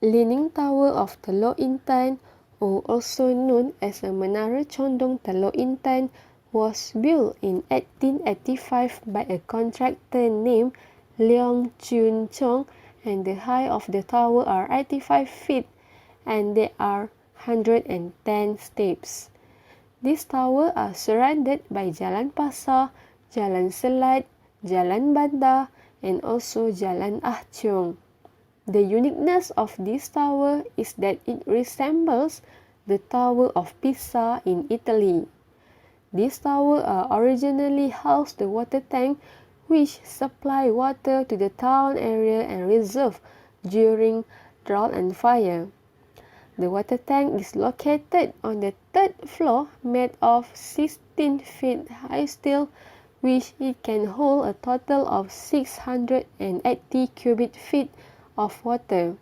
Leaning Tower of Teluk Intan, or also known as the Menara Condong Teluk Intan, was built in 1885 by a contractor named Leong Chun Chong, and the height of the tower are 85 feet and there are 110 steps. These towers are surrounded by Jalan Pasar, Jalan Selat, Jalan Bandar, and also Jalan Ah Cheong. The uniqueness of this tower is that it resembles the Tower of Pisa in Italy. This tower originally housed the water tank which supplied water to the town area and reserve during drought and fire. The water tank is located on the third floor made of 16 feet high steel, which it can hold a total of 680 cubic feet of water.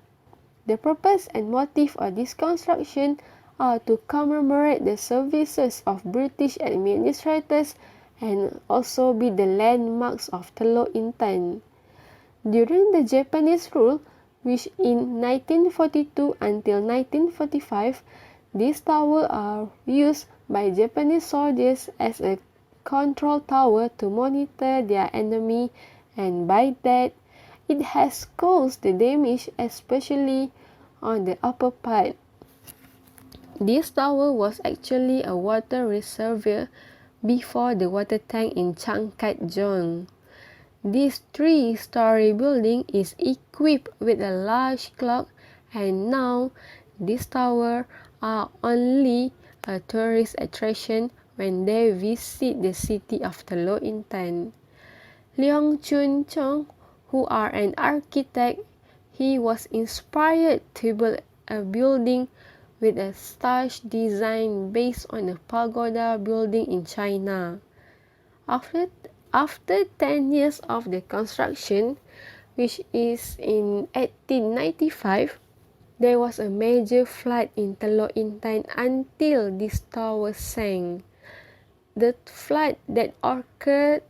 The purpose and motive of this construction are to commemorate the services of British administrators and also be the landmarks of Teluk Intan. During the Japanese rule, which in 1942 until 1945, these towers are used by Japanese soldiers as a control tower to monitor their enemy, and by that, it has caused the damage especially on the upper part. This tower was actually a water reservoir before the water tank in Changkat Jong. This three-story building is equipped with a large clock, and now these towers are only a tourist attraction when they visit the city of Teluk Intan. Leong Chun Chong, who are an architect, he was inspired to build a building with a style design based on a pagoda building in China. After 10 years of the construction, which is in 1895, there was a major flood in Teluk Intan until this tower sank. The flood that occurred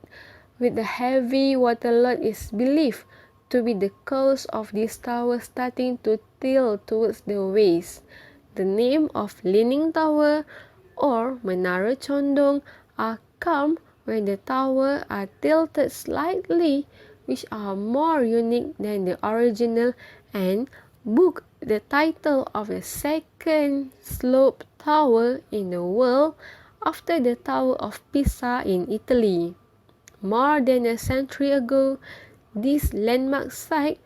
with the heavy water load is believed to be the cause of this tower starting to tilt towards the west. The name of Leaning Tower or Menara Condong are come when the towers are tilted slightly, which are more unique than the original and book the title of the second slope tower in the world after the Tower of Pisa in Italy. More than a century ago, this landmark site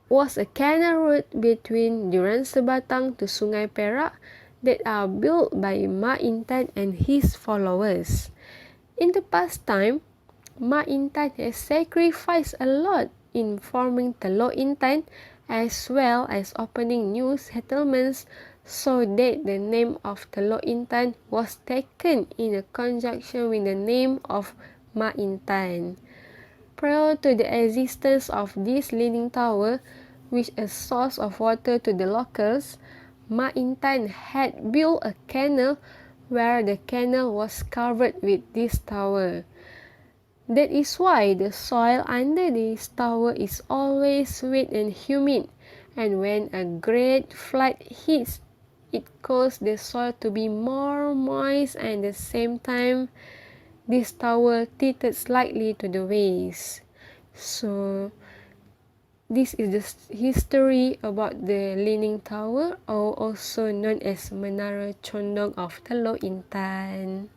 was a canal route between Duran Sebatang to Sungai Perak that are built by Ma Intan and his followers. In the past time, Ma Intan has sacrificed a lot in forming Teluk Intan as well as opening new settlements, so that the name of Teluk Intan was taken in conjunction with the name of Ma Intan. Prior to the existence of this leaning tower, which is a source of water to the locals, Ma Intan had built a canal where the canal was covered with this tower. That is why the soil under this tower is always wet and humid, and when a great flood hits, it causes the soil to be more moist, and at the same time, this tower tilted slightly to the west. So, this is the history about the Leaning Tower, or also known as Menara Condong of Teluk Intan.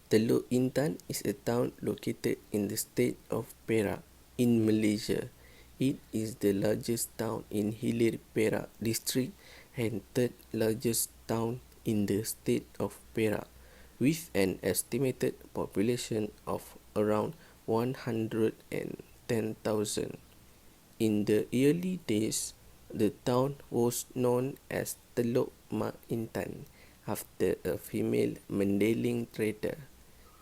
Teluk Intan is a town located in the state of Perak in Malaysia. It is the largest town in Hilir Perak district and third largest town in the state of Perak, with an estimated population of around 110,000. In the early days, the town was known as Teluk Mak Intan, after a female Mandailing trader.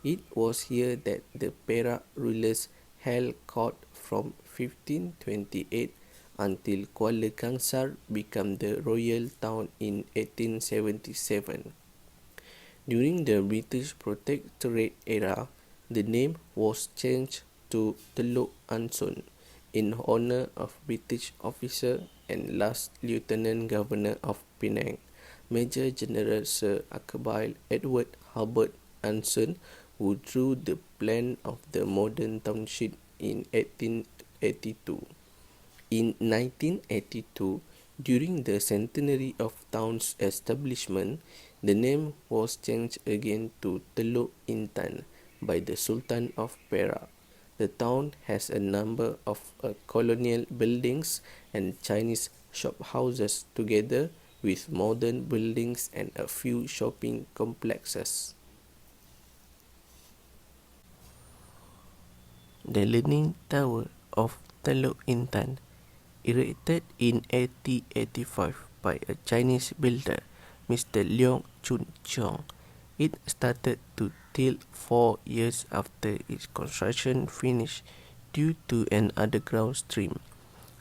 It was here that the Perak rulers held court from 1528 until Kuala Kangsar became the royal town in 1877. During the British Protectorate era, the name was changed to Teluk Anson in honor of British officer and last Lieutenant Governor of Penang, Major General Sir Archibald Edward Hubert Anson, who drew the plan of the modern township in 1882. In 1982, during the centenary of town's establishment, the name was changed again to Teluk Intan by the Sultan of Perak. The town has a number of colonial buildings and Chinese shophouses together with modern buildings and a few shopping complexes. The Leaning Tower of Teluk Intan, erected in 1885 by a Chinese builder, Mr. Leong Chun Cheong. It started to tilt 4 years after its construction finished due to an underground stream.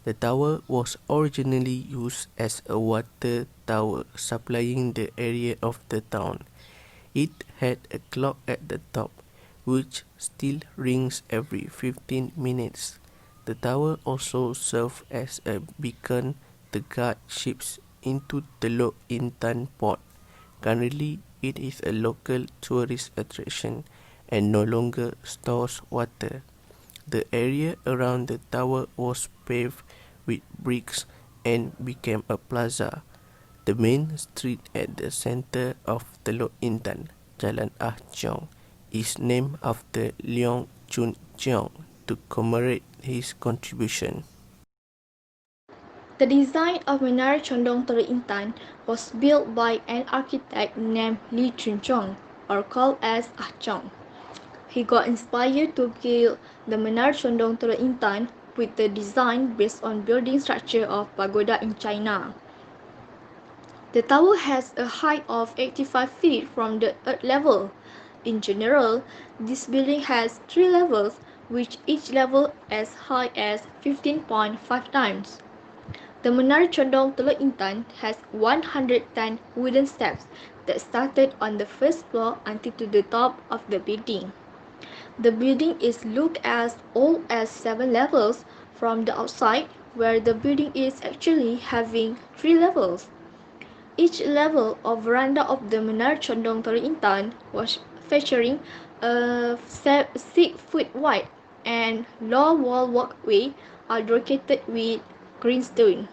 The tower was originally used as a water tower supplying the area of the town. It had a clock at the top, which still rings every 15 minutes. The tower also served as a beacon to guide ships into Teluk Intan port. Currently, it is a local tourist attraction and no longer stores water. The area around the tower was paved with bricks and became a plaza. The main street at the center of Teluk Intan, Jalan Ah Cheong, is named after Leong Chun Cheong to commemorate his contribution. The design of Menara Condong Teluk Intan was built by an architect named Lee Chun Chong, or called as Ah Chong. He got inspired to build the Menara Condong Teluk Intan with the design based on building structure of Pagoda in China. The tower has a height of 85 feet from the earth level. In general, this building has 3 levels, with each level as high as 15.5 times. The Menara Condong Teluk Intan has 110 wooden steps that started on the first floor until to the top of the building. The building is looked as old as 7 levels from the outside, where the building is actually having 3 levels. Each level or veranda of the Menara Condong Teluk Intan was featuring a 6-foot wide and low wall walkway decorated with greenstone.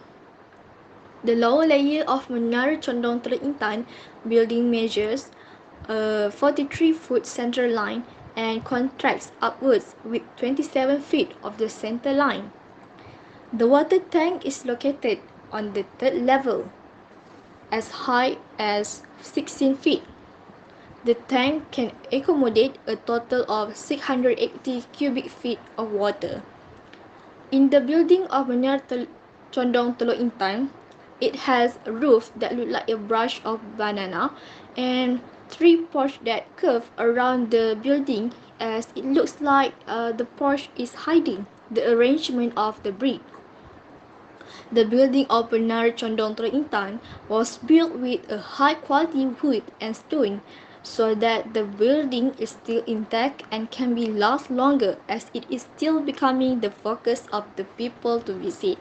The lower layer of Menara Condong Teluk Intan building measures a 43-foot central line and contracts upwards with 27 feet of the center line. The water tank is located on the third level, as high as 16 feet. The tank can accommodate a total of 680 cubic feet of water. In the building of Menara Condong Teluk Intan, it has a roof that looks like a branch of banana and 3 porches that curve around the building as it looks like the porch is hiding the arrangement of the brick. The building of Menara Condong Teluk Intan was built with a high quality wood and stone so that the building is still intact and can be last longer as it is still becoming the focus of the people to visit.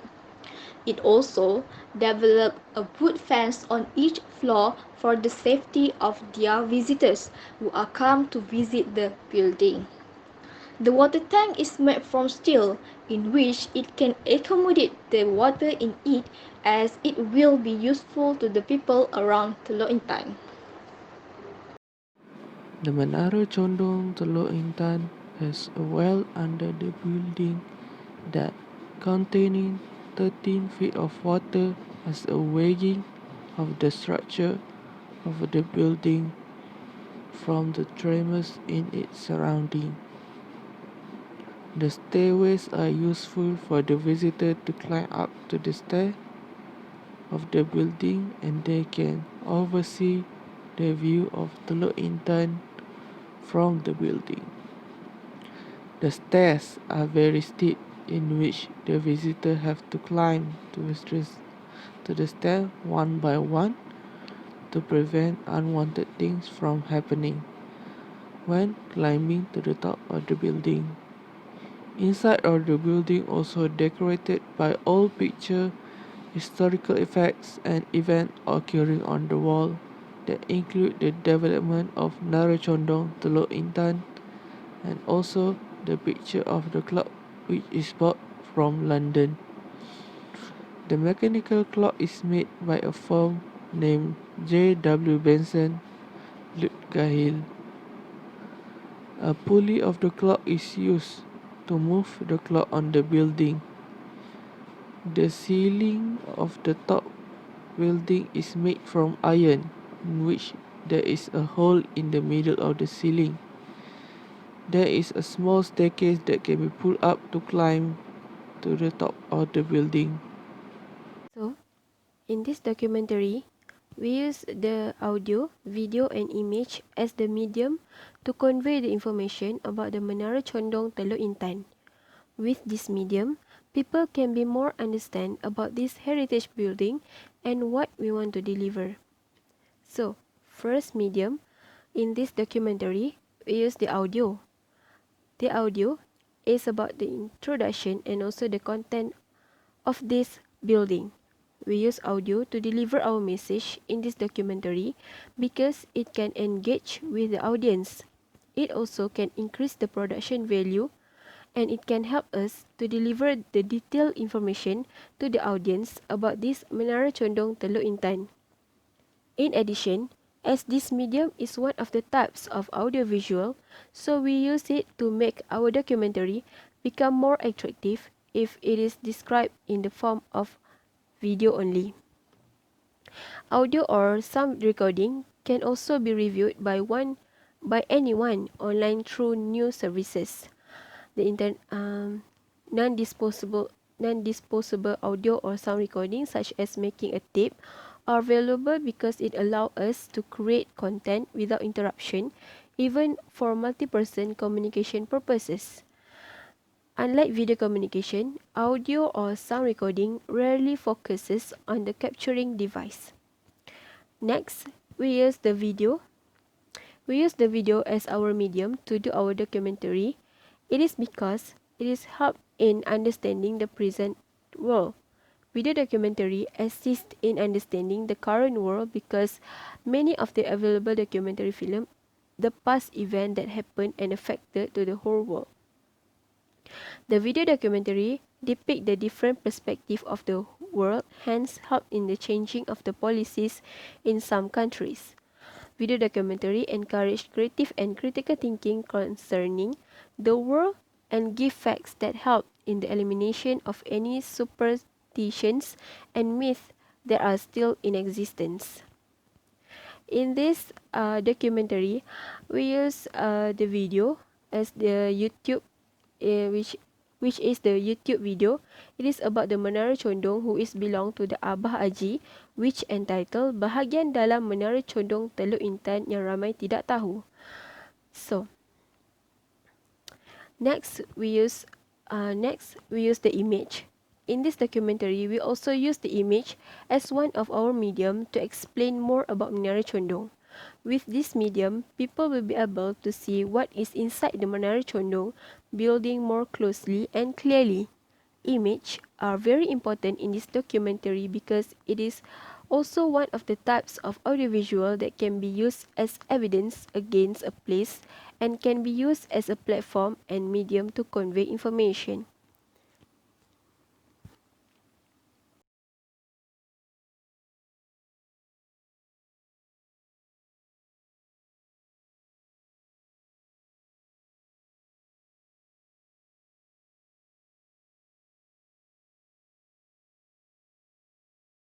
It also developed a wood fence on each floor for the safety of their visitors who are come to visit the building. The water tank is made from steel, in which it can accommodate the water in it as it will be useful to the people around Teluk Intan. The Menara Condong Teluk Intan has a well under the building that, containing 13 feet of water, has a weighing of the structure of the building from the tremors in its surrounding. The stairways are useful for the visitor to climb up to the stair of the building and they can oversee the view of Teluk Intan from the building. The stairs are very steep, in which the visitor have to climb to the stair one by one to prevent unwanted things from happening when climbing to the top of the building. Inside of the building also decorated by old picture, historical effects and events occurring on the wall that include the development of Menara Condong Teluk Intan and also the picture of the clock which is bought from London. The mechanical clock is made by a firm named J.W. Benson Lutgahil. A pulley of the clock is used to move the clock on the building. The ceiling of the top building is made from iron, in which there is a hole in the middle of the ceiling. There is a small staircase that can be pulled up to climb to the top of the building. So, in this documentary, we use the audio, video and image as the medium to convey the information about the Menara Condong Teluk Intan. With this medium, people can be more understand about this heritage building and what we want to deliver. So, first medium, in this documentary, we use the audio. The audio is about the introduction and also the content of this building. We use audio to deliver our message in this documentary because it can engage with the audience. It also can increase the production value and it can help us to deliver the detailed information to the audience about this Menara Condong Teluk Intan. In addition, as this medium is one of the types of audiovisual, so we use it to make our documentary become more attractive if it is described in the form of video only. Audio or sound recording can also be reviewed by anyone online through news services. The non-disposable audio or sound recording such as making a tape are valuable because it allows us to create content without interruption, even for multi-person communication purposes. Unlike video communication, audio or sound recording rarely focuses on the capturing device. Next, we use the video. We use the video as our medium to do our documentary. It is because it is help in understanding the present world. Video documentary assists in understanding the current world because many of the available documentary film the past event that happened and affected to the whole world. The video documentary depict the different perspective of the world, hence help in the changing of the policies in some countries. Video documentary encourage creative and critical thinking concerning the world and give facts that help in the elimination of any superstitions and myths that are still in existence. In this documentary, we use the video as the YouTube, which is the YouTube video. It is about the Menara Condong who is belong to the Abah Haji, which entitled Bahagian Dalam Menara Condong Teluk Intan yang ramai tidak tahu. So, next we use the image. In this documentary, we also use the image as one of our medium to explain more about Menara Condong. With this medium, people will be able to see what is inside the Menara Condong building more closely and clearly. Images are very important in this documentary because it is also one of the types of audiovisual that can be used as evidence against a place and can be used as a platform and medium to convey information.